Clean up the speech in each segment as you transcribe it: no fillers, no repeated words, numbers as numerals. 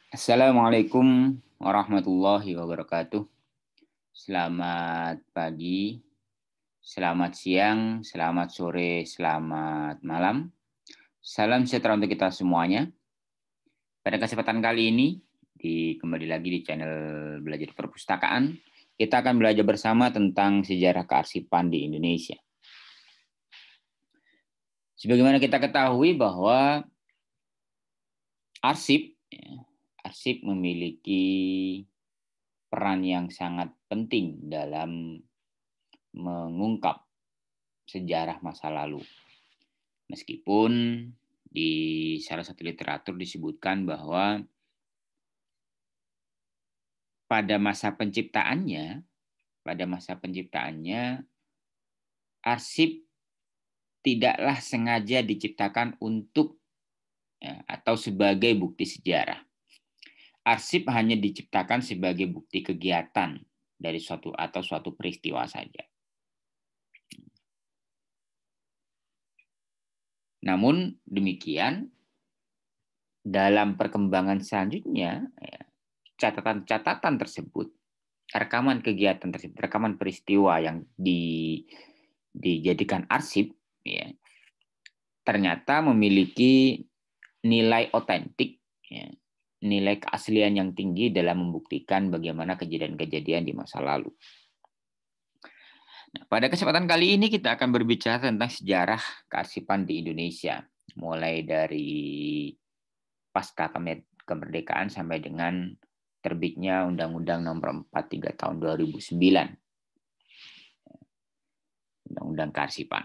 Assalamualaikum warahmatullahi wabarakatuh. Selamat pagi, selamat siang, selamat sore, selamat malam. Salam sejahtera untuk kita semuanya. Pada kesempatan kali ini, kembali lagi di channel Belajar Perpustakaan, kita akan belajar bersama tentang sejarah kearsipan di Indonesia. Sebagaimana kita ketahui bahwa arsip memiliki peran yang sangat penting dalam mengungkap sejarah masa lalu. Meskipun di salah satu literatur disebutkan bahwa pada masa penciptaannya arsip tidaklah sengaja diciptakan untuk atau sebagai bukti sejarah. Arsip hanya diciptakan sebagai bukti kegiatan dari suatu peristiwa saja. Namun demikian, dalam perkembangan selanjutnya, catatan-catatan tersebut, rekaman kegiatan tersebut, rekaman peristiwa yang dijadikan arsip, ternyata memiliki nilai otentik, nilai keaslian yang tinggi dalam membuktikan bagaimana kejadian-kejadian di masa lalu. Nah, pada kesempatan kali ini kita akan berbicara tentang sejarah kearsipan di Indonesia, mulai dari pasca kemerdekaan sampai dengan terbitnya Undang-Undang Nomor 43 Tahun 2009, Undang-Undang Kearsipan.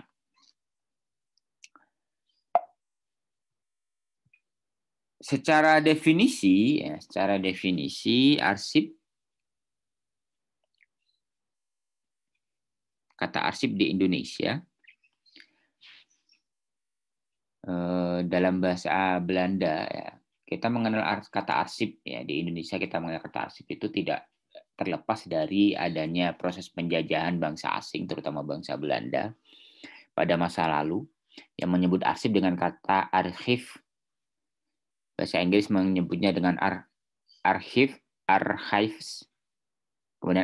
Secara definisi arsip, kata arsip di Indonesia dalam bahasa Belanda, kita mengenal kata arsip, di Indonesia kita mengenal kata arsip itu tidak terlepas dari adanya proses penjajahan bangsa asing, terutama bangsa Belanda pada masa lalu, yang menyebut arsip dengan kata archive. Bahasa Inggris menyebutnya dengan archives. Kemudian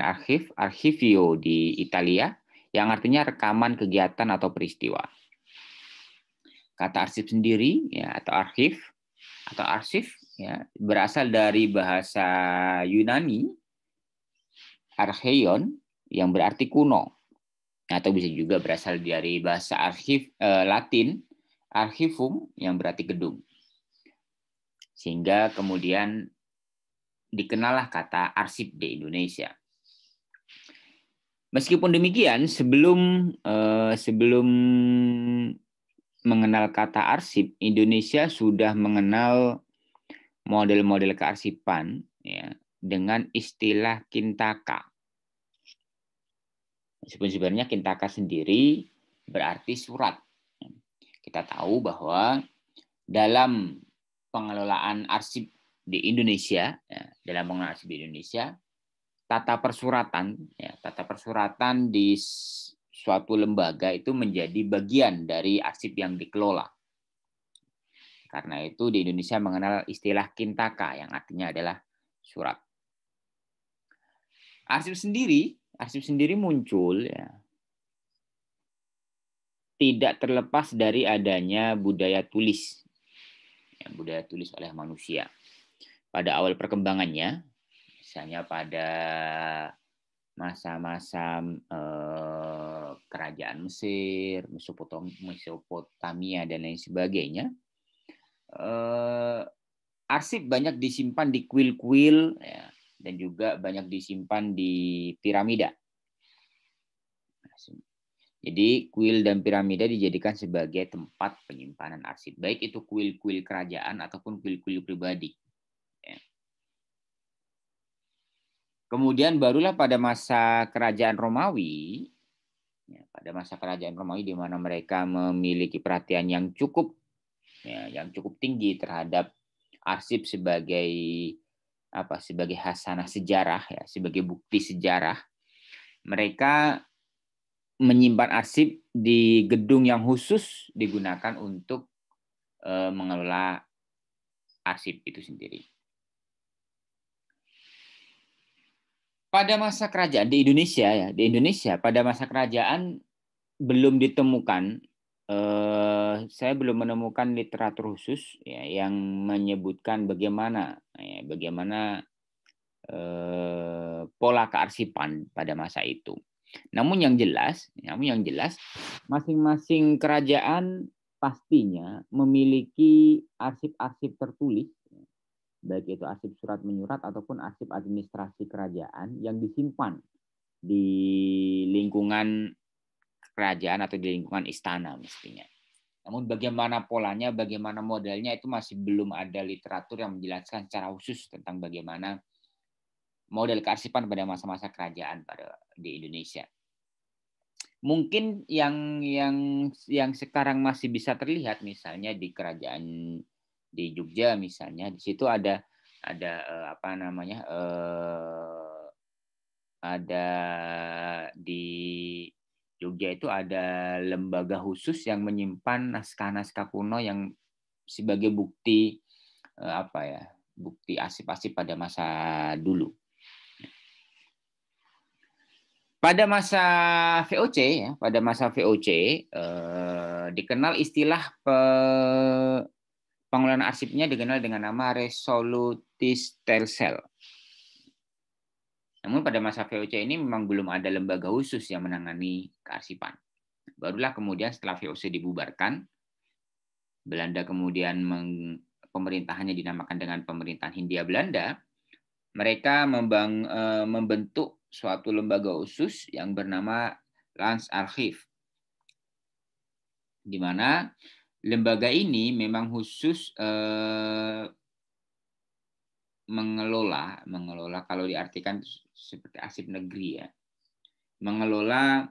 archivio di Italia, yang artinya rekaman kegiatan atau peristiwa. Kata arsip sendiri, atau arsip, berasal dari bahasa Yunani, archeion, yang berarti kuno, atau bisa juga berasal dari bahasa Latin, archivum, yang berarti gedung. Sehingga kemudian dikenallah kata arsip di Indonesia. Meskipun demikian, sebelum mengenal kata arsip, Indonesia sudah mengenal model-model kearsipan, dengan istilah kintaka. Meskipun sebenarnya kintaka sendiri berarti surat. Kita tahu bahwa dalam pengelolaan arsip di Indonesia, tata persuratan di suatu lembaga itu menjadi bagian dari arsip yang dikelola. Karena itu di Indonesia mengenal istilah kintaka yang artinya adalah surat. Arsip sendiri muncul tidak terlepas dari adanya budaya tulis. Budaya tulis oleh manusia. Pada awal perkembangannya, misalnya pada masa-masa kerajaan Mesir, Mesopotamia, dan lain sebagainya, arsip banyak disimpan di kuil-kuil, dan juga banyak disimpan di piramida. Jadi kuil dan piramida dijadikan sebagai tempat penyimpanan arsip, baik itu kuil-kuil kerajaan ataupun kuil-kuil pribadi. Kemudian barulah pada masa kerajaan Romawi, di mana mereka memiliki perhatian yang cukup tinggi terhadap arsip sebagai hasanah sejarah, sebagai bukti sejarah. Mereka menyimpan arsip di gedung yang khusus digunakan untuk mengelola arsip itu sendiri. Pada masa kerajaan di Indonesia ya, di Indonesia pada masa kerajaan belum ditemukan, saya belum menemukan literatur khusus ya, yang menyebutkan bagaimana pola kearsipan pada masa itu. Namun yang jelas, masing-masing kerajaan pastinya memiliki arsip-arsip tertulis, baik itu arsip surat menyurat ataupun arsip administrasi kerajaan yang disimpan di lingkungan kerajaan atau di lingkungan istana mestinya. Namun bagaimana polanya, bagaimana modelnya itu masih belum ada literatur yang menjelaskan secara khusus tentang bagaimana model kearsipan pada masa-masa kerajaan di Indonesia. Mungkin yang sekarang masih bisa terlihat misalnya di kerajaan di Jogja misalnya, di situ ada ada di Jogja itu ada lembaga khusus yang menyimpan naskah-naskah kuno yang sebagai bukti bukti arsip-arsip pada masa dulu. Pada masa VOC dikenal istilah pengelolaan arsipnya dikenal dengan nama resolutis Telsel. Namun pada masa VOC ini memang belum ada lembaga khusus yang menangani kearsipan. Barulah kemudian setelah VOC dibubarkan, Belanda kemudian pemerintahannya dinamakan dengan pemerintahan Hindia Belanda, mereka membentuk suatu lembaga khusus yang bernama Landsarchief, di mana lembaga ini memang khusus mengelola kalau diartikan seperti arsip negeri ya, mengelola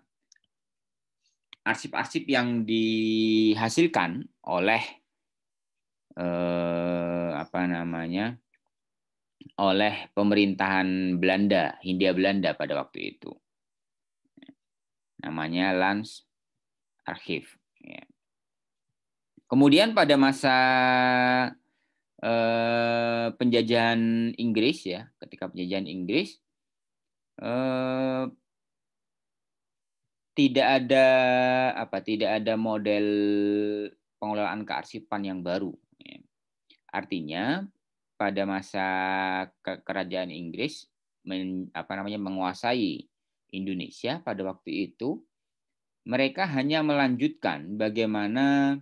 arsip-arsip yang dihasilkan oleh oleh pemerintahan Belanda, Hindia Belanda pada waktu itu. Namanya Landsarchief. Ya. Kemudian pada masa penjajahan Inggris ya, ketika penjajahan Inggris tidak ada model pengelolaan kearsipan yang baru. Ya. Artinya pada masa kerajaan Inggris menguasai Indonesia pada waktu itu, mereka hanya melanjutkan bagaimana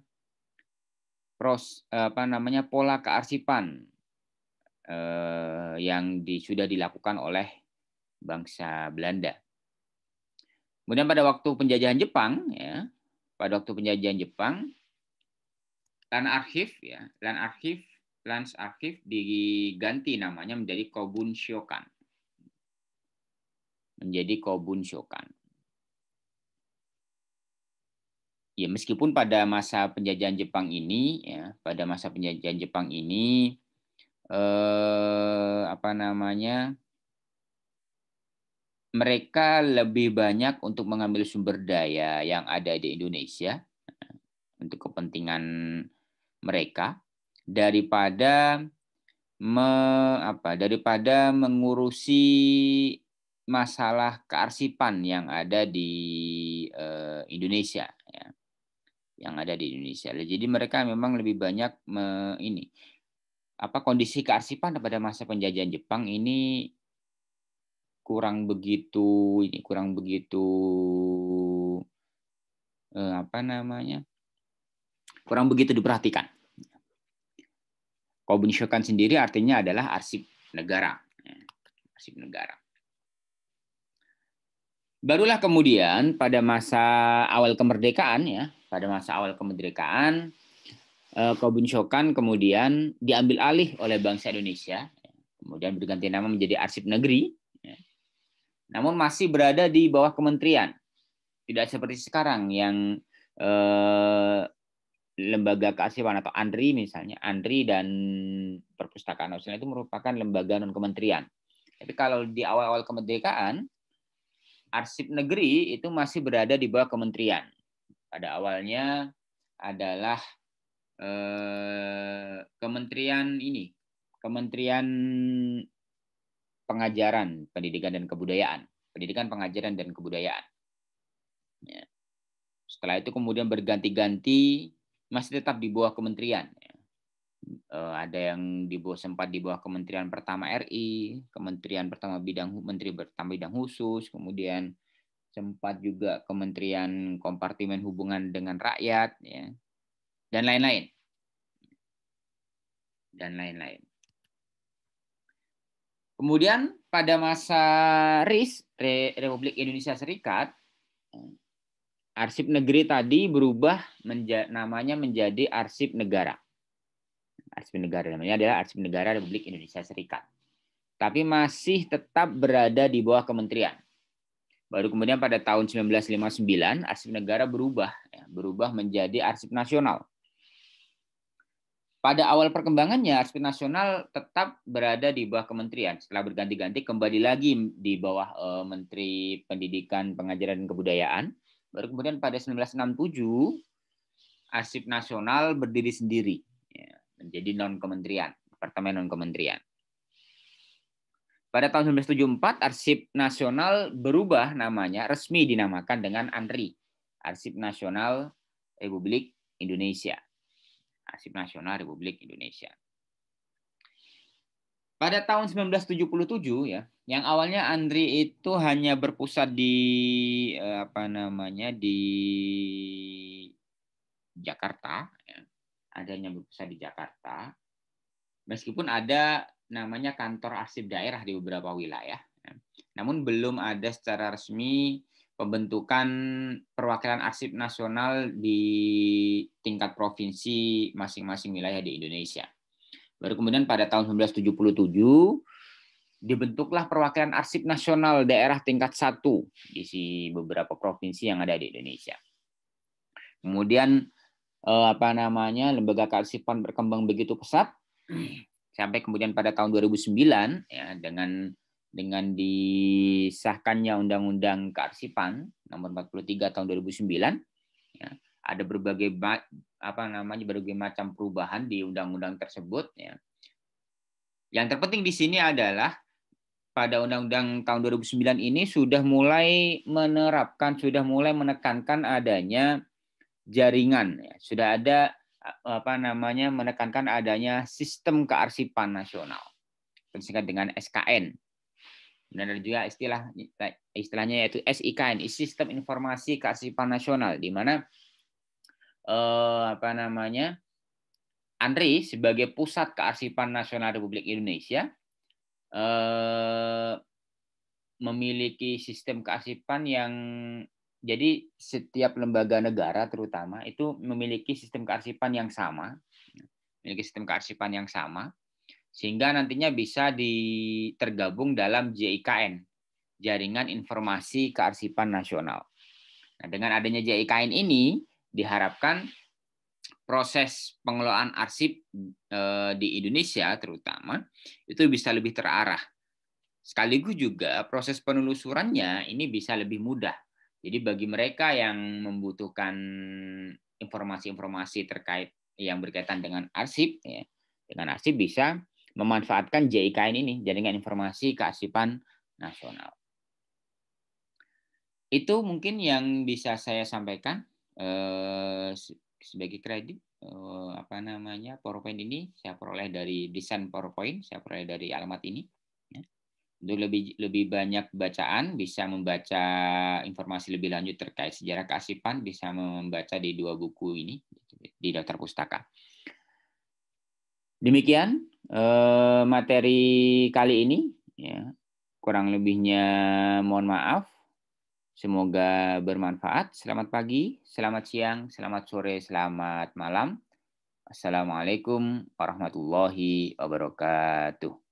pola kearsipan yang sudah dilakukan oleh bangsa Belanda. Kemudian pada waktu penjajahan Jepang Landsarchief diganti namanya menjadi Kobunshokan. Ya, meskipun pada masa penjajahan Jepang ini mereka lebih banyak untuk mengambil sumber daya yang ada di Indonesia untuk kepentingan mereka daripada mengurusi masalah kearsipan yang ada di Indonesia ya. Jadi mereka memang lebih banyak kondisi kearsipan pada masa penjajahan Jepang ini kurang begitu diperhatikan. Kobunshokan sendiri artinya adalah arsip negara. Barulah kemudian pada masa awal kemerdekaan Kobunshokan kemudian diambil alih oleh bangsa Indonesia, kemudian berganti nama menjadi arsip negeri. Namun masih berada di bawah kementerian. Tidak seperti sekarang yang lembaga kearsipan atau ANRI misalnya, ANRI dan Perpustakaan Nasional itu merupakan lembaga non kementerian. Tapi kalau di awal-awal kemerdekaan, arsip negeri itu masih berada di bawah kementerian. Pada awalnya adalah Kementerian pengajaran, pendidikan dan kebudayaan. Pendidikan, pengajaran dan kebudayaan. Ya. Setelah itu kemudian berganti-ganti, masih tetap di bawah kementerian. Ada yang sempat di bawah Kementerian Pertama RI, Kementerian Pertama Menteri Pertama Bidang Khusus, kemudian sempat juga Kementerian Kompartemen Hubungan dengan Rakyat, ya, dan lain-lain. Kemudian pada masa RIS, Republik Indonesia Serikat, arsip negeri tadi berubah namanya menjadi arsip negara. Arsip negara namanya adalah Arsip Negara Republik Indonesia Serikat. Tapi masih tetap berada di bawah kementerian. Baru kemudian pada tahun 1959 Arsip Negara berubah menjadi Arsip Nasional. Pada awal perkembangannya Arsip Nasional tetap berada di bawah kementerian. Setelah berganti-ganti kembali lagi di bawah Menteri Pendidikan, Pengajaran dan Kebudayaan. Baru kemudian pada 1967 Arsip Nasional berdiri sendiri, ya, menjadi non-kementerian, departemen non-kementerian. Pada tahun 1974 Arsip Nasional berubah namanya, resmi dinamakan dengan ANRI, Arsip Nasional Republik Indonesia. Arsip Nasional Republik Indonesia. Pada tahun 1977 ya, yang awalnya ANRI itu hanya berpusat di di Jakarta, ya. Adanya berpusat di Jakarta. Meskipun ada namanya kantor arsip daerah di beberapa wilayah, ya. Namun belum ada secara resmi pembentukan perwakilan arsip nasional di tingkat provinsi masing-masing wilayah di Indonesia. Baru kemudian pada tahun 1977 dibentuklah perwakilan arsip nasional daerah tingkat 1 di beberapa provinsi yang ada di Indonesia. Kemudian lembaga kearsipan berkembang begitu pesat sampai kemudian pada tahun 2009 ya, dengan disahkannya Undang-Undang Kearsipan Nomor 43 tahun 2009, ya, ada berbagai macam perubahan di undang-undang tersebut. Ya. Yang terpenting di sini adalah pada Undang-Undang tahun 2009 ini sudah mulai menekankan adanya jaringan, ya. Sudah ada menekankan adanya sistem kearsipan nasional, disingkat dengan SKN. Dan ada juga istilahnya yaitu SIKN, Sistem Informasi Kearsipan Nasional, di mana ANRI sebagai pusat kearsipan nasional Republik Indonesia memiliki sistem kearsipan yang jadi setiap lembaga negara terutama itu memiliki sistem kearsipan yang sama, sehingga nantinya bisa tergabung dalam JIKN, Jaringan Informasi Kearsipan Nasional. Nah, dengan adanya JIKN ini diharapkan proses pengelolaan arsip di Indonesia terutama itu bisa lebih terarah. Sekaligus juga proses penelusurannya ini bisa lebih mudah. Jadi bagi mereka yang membutuhkan informasi-informasi terkait yang berkaitan dengan arsip, ya, dengan arsip bisa memanfaatkan JIKN ini, Jaringan Informasi Kearsipan Nasional. Itu mungkin yang bisa saya sampaikan sebagai kredit. PowerPoint ini saya peroleh dari desain PowerPoint, saya peroleh dari alamat ini. Untuk lebih banyak bacaan, bisa membaca informasi lebih lanjut terkait sejarah kearsipan, bisa membaca di 2 buku ini di daftar pustaka. Demikian materi kali ini, ya. Kurang lebihnya mohon maaf. Semoga bermanfaat. Selamat pagi, selamat siang, selamat sore, selamat malam. Assalamualaikum warahmatullahi wabarakatuh.